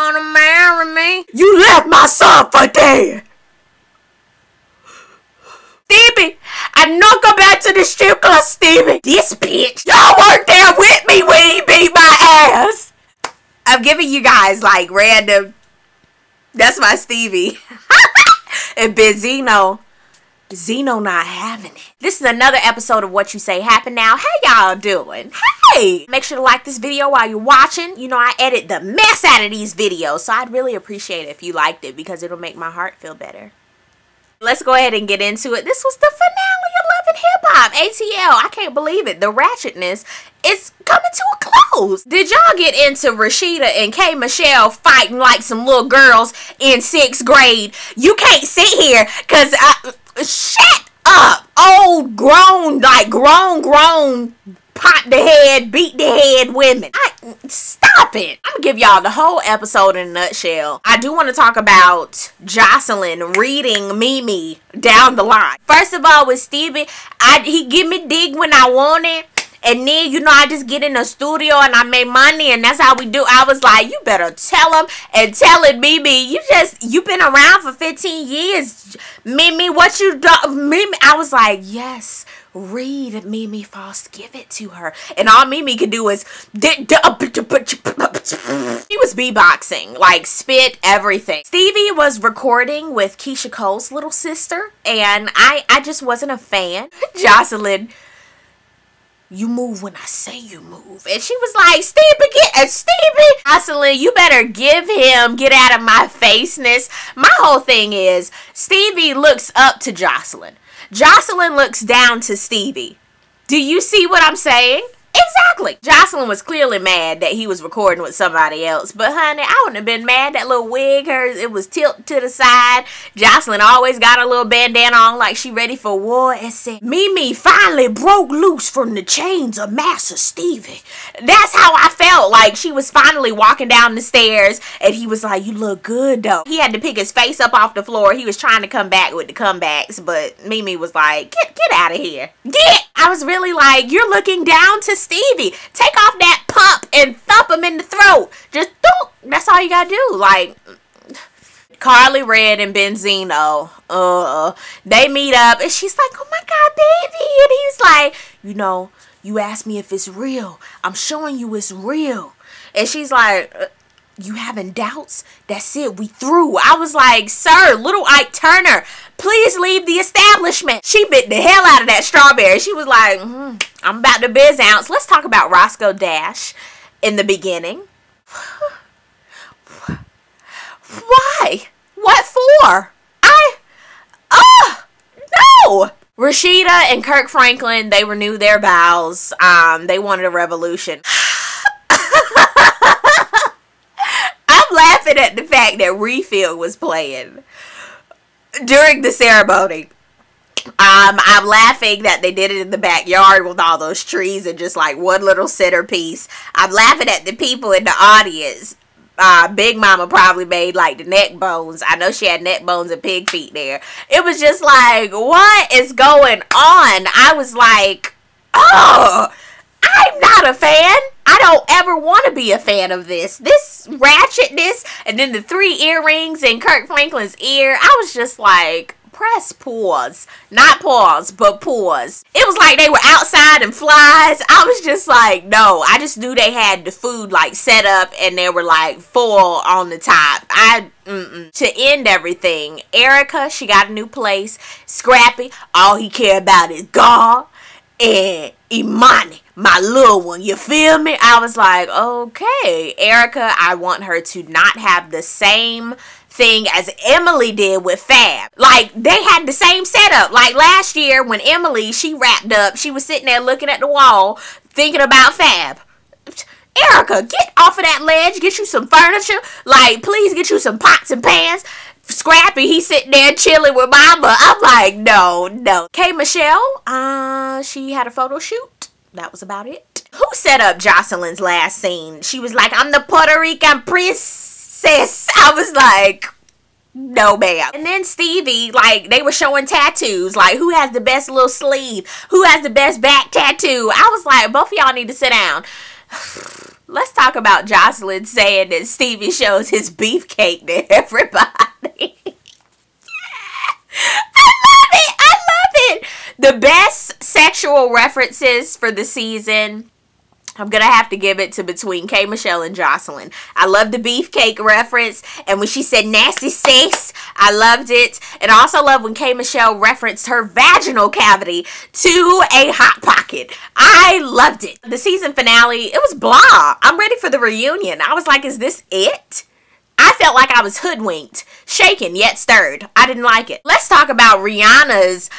wanna marry me? You left my son for dead. Stevie, I know go back to the strip club, Stevie. This bitch. Y'all weren't there with me when he beat my ass. I'm giving you guys like random. That's my Stevie. And Benzino. Zeno not having it. This is another episode of What You Say Happen Now. How y'all doing? Hey! Make sure to like this video while you're watching. You know, I edit the mess out of these videos, so I'd really appreciate it if you liked it because it'll make my heart feel better. Let's go ahead and get into it. This was the finale of Love and Hip Hop, ATL. I can't believe it. The ratchetness is coming to a close. Did y'all get into Rashida and K. Michelle fighting like some little girls in 6th grade? You can't sit here because shut up. Old, grown, like grown, pop the head, beat the head women. Stop it. I'm gonna give y'all the whole episode in a nutshell. I do want to talk about Jocelyn reading Mimi down the line. First of all, with Stevie, he give me dig when I want it. And then, you know, I just get in the studio and I make money and that's how we do. I was like, you better tell him and tell it, Mimi. You've been around for 15 years. Mimi, what you do? Mimi, I was like, yes, read Mimi Faust, give it to her. And all Mimi could do is, he was beatboxing, like spit everything. Stevie was recording with Keisha Cole's little sister and I just wasn't a fan. Jocelyn, you move when I say you move. And she was like, Stevie, Jocelyn, you better get out of my faceness. My whole thing is, Stevie looks up to Jocelyn. Jocelyn looks down to Stevie. Do you see what I'm saying? Exactly. Jocelyn was clearly mad that he was recording with somebody else. But honey, I wouldn't have been mad. That little wig, it was tilted to the side. Jocelyn always got a little bandana on like she ready for war. And said, Mimi finally broke loose from the chains of Master Stevie. That's how I felt. Like she was finally walking down the stairs. And he was like, you look good though. He had to pick his face up off the floor. He was trying to come back with the comebacks. But Mimi was like, get out of here. I was really like, you're looking down to Stevie. Take off that pump and thump him in the throat. Just thump. That's all you gotta do. Like, Carly Red and Benzino, they meet up and she's like, oh my God, baby. And he's like, you know, you asked me if it's real. I'm showing you it's real. And she's like, you having doubts? That's it. We through. I was like, sir, little Ike Turner, please leave the establishment. She bit the hell out of that strawberry. She was like, I'm about to biz ounce. Let's talk about Roscoe Dash in the beginning. Why? What for? No. Rashida and Kirk Franklin, they renewed their vows. They wanted a revolution. I'm laughing at the fact that Refield was playing during the ceremony. I'm laughing that they did it in the backyard with all those trees and just like one little centerpiece. I'm laughing at the people in the audience. Big Mama probably made like the neck bones. I know she had neck bones and pig feet there. It was just like, what is going on? I was like, oh, I'm not a fan. I don't ever want to be a fan of this ratchetness. And then the 3 earrings in Kirk Franklin's ear. I was just like, press pause. Not pause, but pause. It was like they were outside in flies. I was just like, no. I just knew they had the food like set up and they were like full on the top. To end everything, Erica, she got a new place. Scrappy, all he care about is God. And Imani, my little one, you feel me? I was like, okay, Erica, I want her to not have the same thing as Emily did with Fab. Like, they had the same setup. Like, last year when Emily, she wrapped up, she was sitting there looking at the wall, thinking about Fab. Erica, get off of that ledge, get you some furniture. Like, please get you some pots and pans. Scrappy, he's sitting there chilling with Mama. I'm like, no. K. Michelle, she had a photo shoot. That was about it. Who set up Jocelyn's last scene? She was like, I'm the Puerto Rican princess. I was like, no, ma'am. And then Stevie, like, they were showing tattoos. Like, who has the best little sleeve? Who has the best back tattoo? I was like, both of y'all need to sit down. Let's talk about Jocelyn saying that Stevie shows his beefcake to everybody. I love it. I love it. The best sexual references for the season, I'm going to have to give it to between K. Michelle and Jocelyn. I love the beefcake reference. And when she said nasty sex, I loved it. And I also love when K. Michelle referenced her vaginal cavity to a Hot Pocket. I loved it. The season finale, it was blah. I'm ready for the reunion. I was like, is this it? I felt like I was hoodwinked, shaken yet stirred. I didn't like it. Let's talk about Rihanna's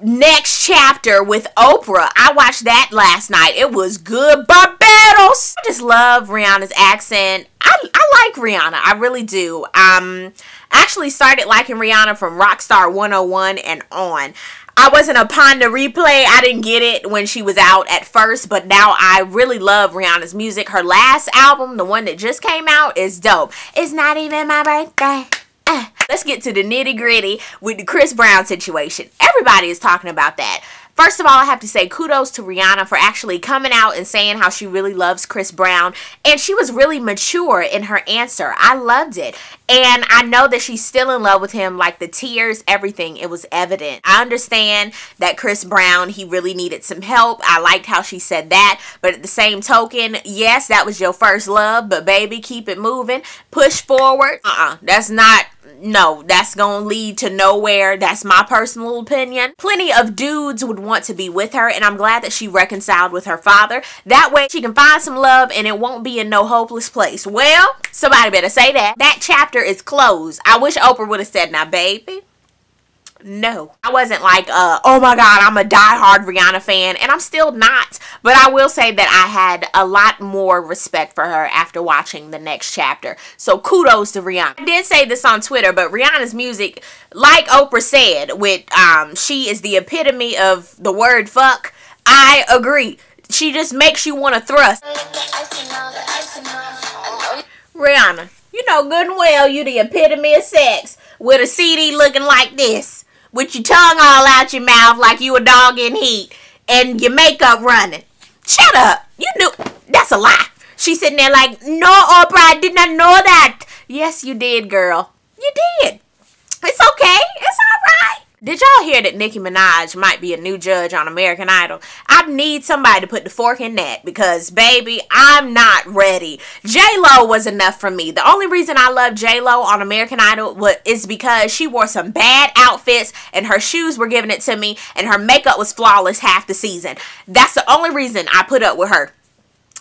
next chapter with Oprah. I watched that last night. It was good, Barbados. I just love Rihanna's accent. I like Rihanna. I really do. I actually started liking Rihanna from Rockstar 101 and on. I wasn't upon the replay. I didn't get it when she was out at first, but now I really love Rihanna's music. Her last album, the one that just came out, is dope. It's not even my birthday. Let's get to the nitty gritty with the Chris Brown situation. Everybody is talking about that. First of all, I have to say kudos to Rihanna for actually coming out and saying how she really loves Chris Brown. And she was really mature in her answer. I loved it. And I know that she's still in love with him, like the tears, everything. It was evident. I understand that Chris Brown, he really needed some help. I liked how she said that. But at the same token, yes, that was your first love. But baby, keep it moving. Push forward. That's not... No, that's going to lead to nowhere. That's my personal opinion. Plenty of dudes would want to be with her, and I'm glad that she reconciled with her father. That way she can find some love and it won't be in no hopeless place. Well, somebody better say that. That chapter is closed. I wish Oprah would have said, now baby, no. I wasn't like, oh my God, I'm a diehard Rihanna fan, and I'm still not. But I will say that I had a lot more respect for her after watching the next chapter. So kudos to Rihanna. I did say this on Twitter, but Rihanna's music, like Oprah said, with she is the epitome of the word fuck. I agree. She just makes you want to thrust. Rihanna, you know good and well you the epitome of sex with a CD looking like this. With your tongue all out your mouth like you a dog in heat. And your makeup running. Shut up. You knew. That's a lie. She's sitting there like, no, Oprah, I did not know that. Yes, you did, girl. You did. It's okay. It's all right. Did y'all hear that Nicki Minaj might be a new judge on American Idol? I need somebody to put the fork in that because, baby, I'm not ready. J-Lo was enough for me. The only reason I love J-Lo on American Idol is because she wore some bad outfits and her shoes were giving it to me and her makeup was flawless half the season. That's the only reason I put up with her.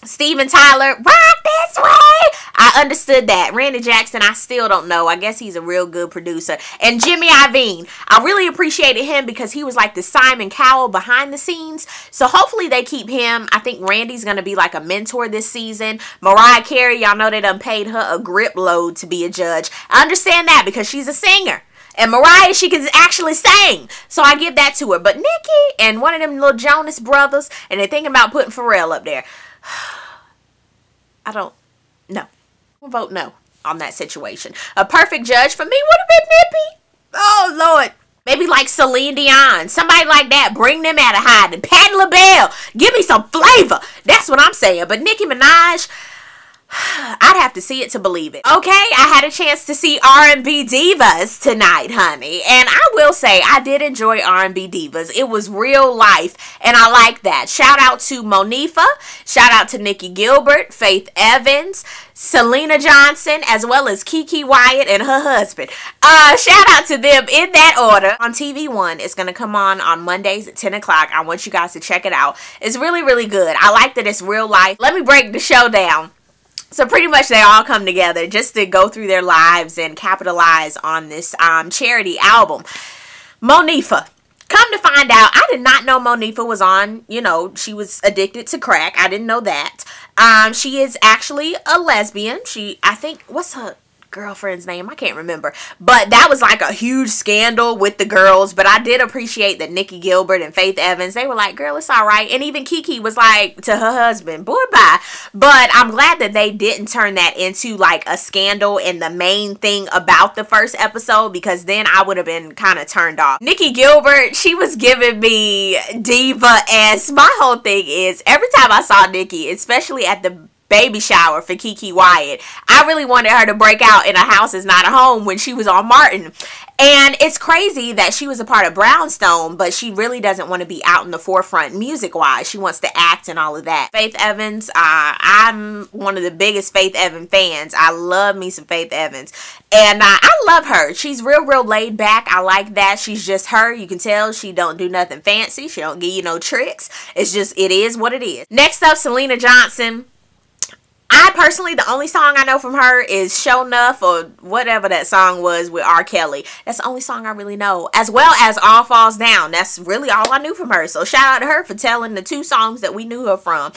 Steven Tyler, rock this way. I understood that. Randy Jackson, I still don't know. I guess he's a real good producer. And Jimmy Iovine, I really appreciated him because he was like the Simon Cowell behind the scenes. So hopefully they keep him. I think Randy's going to be like a mentor this season. Mariah Carey, y'all know they done paid her a grip load to be a judge. I understand that because she's a singer. And Mariah, she can actually sing. So I give that to her. But Nicki and one of them little Jonas brothers, and they're thinking about putting Pharrell up there. I don't know. I'll vote no on that situation. A perfect judge for me would have been Nippy. Oh, Lord. Maybe like Celine Dion. Somebody like that. Bring them out of hiding. Patti LaBelle. Give me some flavor. That's what I'm saying. But Nicki Minaj, I'd have to see it to believe it. Okay, I had a chance to see R&B Divas tonight, honey. And I will say, I did enjoy R&B Divas. It was real life, and I like that. Shout out to Monifa. Shout out to Nikki Gilbert, Faith Evans, Selena Johnson, as well as Kiki Wyatt and her husband. Shout out to them in that order. On TV One, it's going to come on Mondays at 10 o'clock. I want you guys to check it out. It's really, really good. I like that it's real life. Let me break the show down. So pretty much they all come together just to go through their lives and capitalize on this charity album. Monifa. Come to find out, I did not know Monifa was on, you know, she was addicted to crack. I didn't know that. She is actually a lesbian. I think, what's her girlfriend's name? I can't remember. But that was like a huge scandal with the girls. But I did appreciate that Nikki Gilbert and Faith Evans, they were like, girl, it's all right. And even Kiki was like to her husband, boy, bye. But I'm glad that they didn't turn that into like a scandal and the main thing about the first episode, because then I would have been kind of turned off. Nikki Gilbert, she was giving me diva-esque. My whole thing is every time I saw Nikki, especially at the baby shower for Keke Wyatt. I really wanted her to break out in A House Is Not a Home when she was on Martin. And it's crazy that she was a part of Brownstone, but she really doesn't want to be out in the forefront music-wise. She wants to act and all of that. Faith Evans, I'm one of the biggest Faith Evans fans. I love me some Faith Evans. And I love her. She's real laid back. I like that. She's just her. You can tell she don't do nothing fancy. She don't give you no tricks. It's just, it is what it is. Next up, Selena Johnson. I personally, the only song I know from her is Show Nuff, or whatever that song was with R. Kelly. That's the only song I really know. As well as All Falls Down. That's really all I knew from her. So shout out to her for telling the 2 songs that we knew her from.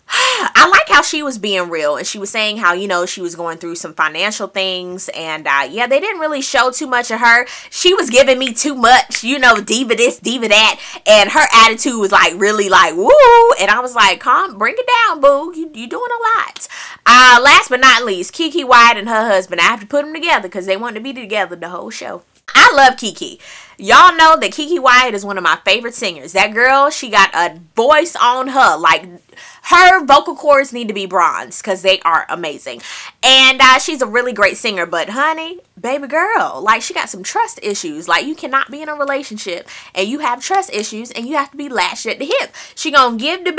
I like how she was being real, and she was saying how, you know, she was going through some financial things, and yeah, they didn't really show too much of her. She was giving me too much, you know, diva this, diva that, and her attitude was like really like woo, and I was like, bring it down, boo, you doing a lot. Last but not least, Keke Wyatt and her husband. I have to put them together because they wanted to be together the whole show. I love Keke. Y'all know that Keke Wyatt is one of my favorite singers. That girl, she got a voice on her. Like, her vocal cords need to be bronze because they are amazing. And she's a really great singer. But, honey, baby girl, like, she got some trust issues. Like, you cannot be in a relationship and you have trust issues and you have to be latched at the hip. She gonna give the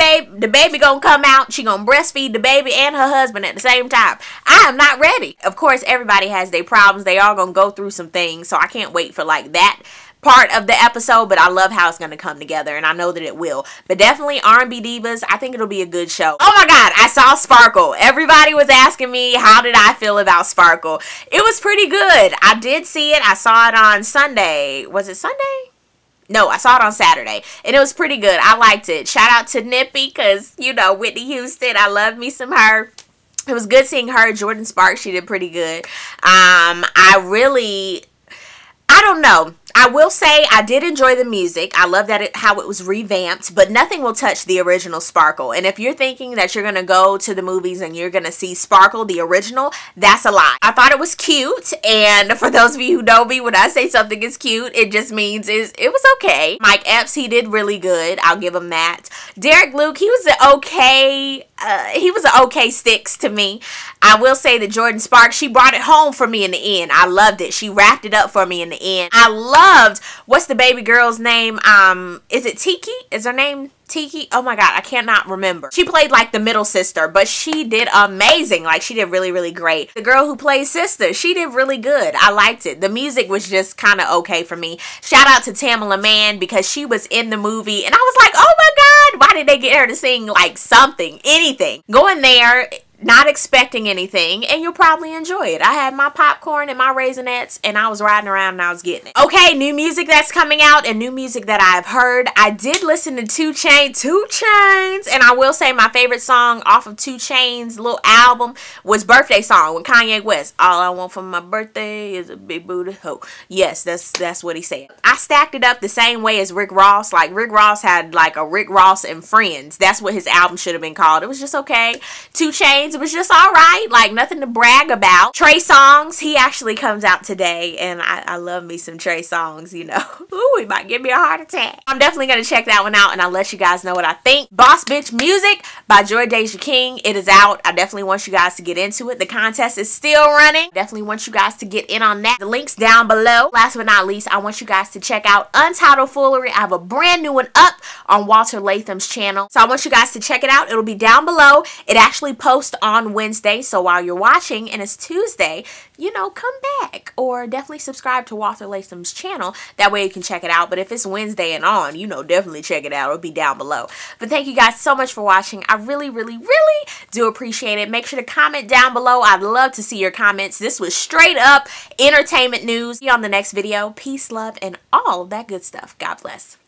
baby gonna come out. She gonna breastfeed the baby and her husband at the same time. I am not ready. Of course, everybody has their problems. They all gonna go through some things. So I can't wait for, like, that part of the episode, but I love how it's going to come together, and I know that it will. But definitely R&B Divas, I think it'll be a good show. Oh my god, I saw Sparkle. Everybody was asking me how did I feel about Sparkle. It was pretty good. I did see it. I saw it on Sunday. Was it Sunday? No, I saw it on Saturday, and it was pretty good. I liked it. Shout out to Nippy, because, you know, Whitney Houston, I love me some her. It was good seeing her. Jordan Sparks, she did pretty good. I don't know. I will say I did enjoy the music. I love that how it was revamped, but nothing will touch the original Sparkle. And if you're thinking that you're going to go to the movies and you're going to see Sparkle, the original, that's a lie. I thought it was cute, and for those of you who know me, when I say something is cute, it just means it was okay. Mike Epps, he did really good. I'll give him that. Derek Luke, he was an okay sticks to me. I will say that Jordan Sparks, she brought it home for me in the end. I loved it. She wrapped it up for me in the end. I loved, what's the baby girl's name? Is it Tiki? Is her name Tiki? Oh my god, I cannot remember. She played like the middle sister, but she did amazing. Like, she did really great. The girl who plays sister, she did really good. I liked it. The music was just kind of okay for me. Shout out to Tamala Mann, because she was in the movie, and I was like, oh my god, why did they get her to sing like something, anything? Go in there not expecting anything, and you'll probably enjoy it. I had my popcorn and my Raisinets, and I was riding around and I was getting it. Okay, new music that's coming out and new music that I've heard. I did listen to 2 Chainz, and I will say my favorite song off of 2 Chainz' little album was Birthday Song with Kanye West. All I want for my birthday is a big booty hoe. Yes, that's what he said. I stacked it up the same way as Rick Ross. Like, Rick Ross had like a Rick Ross and Friends. That's what his album should have been called. It was just okay. 2 Chainz, it was just alright, like nothing to brag about. Trey Songz, he actually comes out today, and I love me some Trey Songz, you know. Ooh, he might give me a heart attack. I'm definitely going to check that one out, and I'll let you guys know what I think. Boss Bitch Music by Joy Deja King, it is out. I definitely want you guys to get into it. The contest is still running. Definitely want you guys to get in on that. The link's down below. Last but not least, I want you guys to check out Untitled Foolery. I have a brand new one up on Walter Latham's channel, so I want you guys to check it out. It'll be down below. It actually posts on Wednesday, so while you're watching and it's Tuesday, you know, come back or definitely subscribe to Walter Latham's channel. That way you can check it out. But if it's Wednesday and on, you know, definitely check it out. It'll be down below. But thank you guys so much for watching. I really do appreciate it. Make sure to comment down below. I'd love to see your comments. This was straight up entertainment news. See you on the next video. Peace, love, and all of that good stuff. God bless.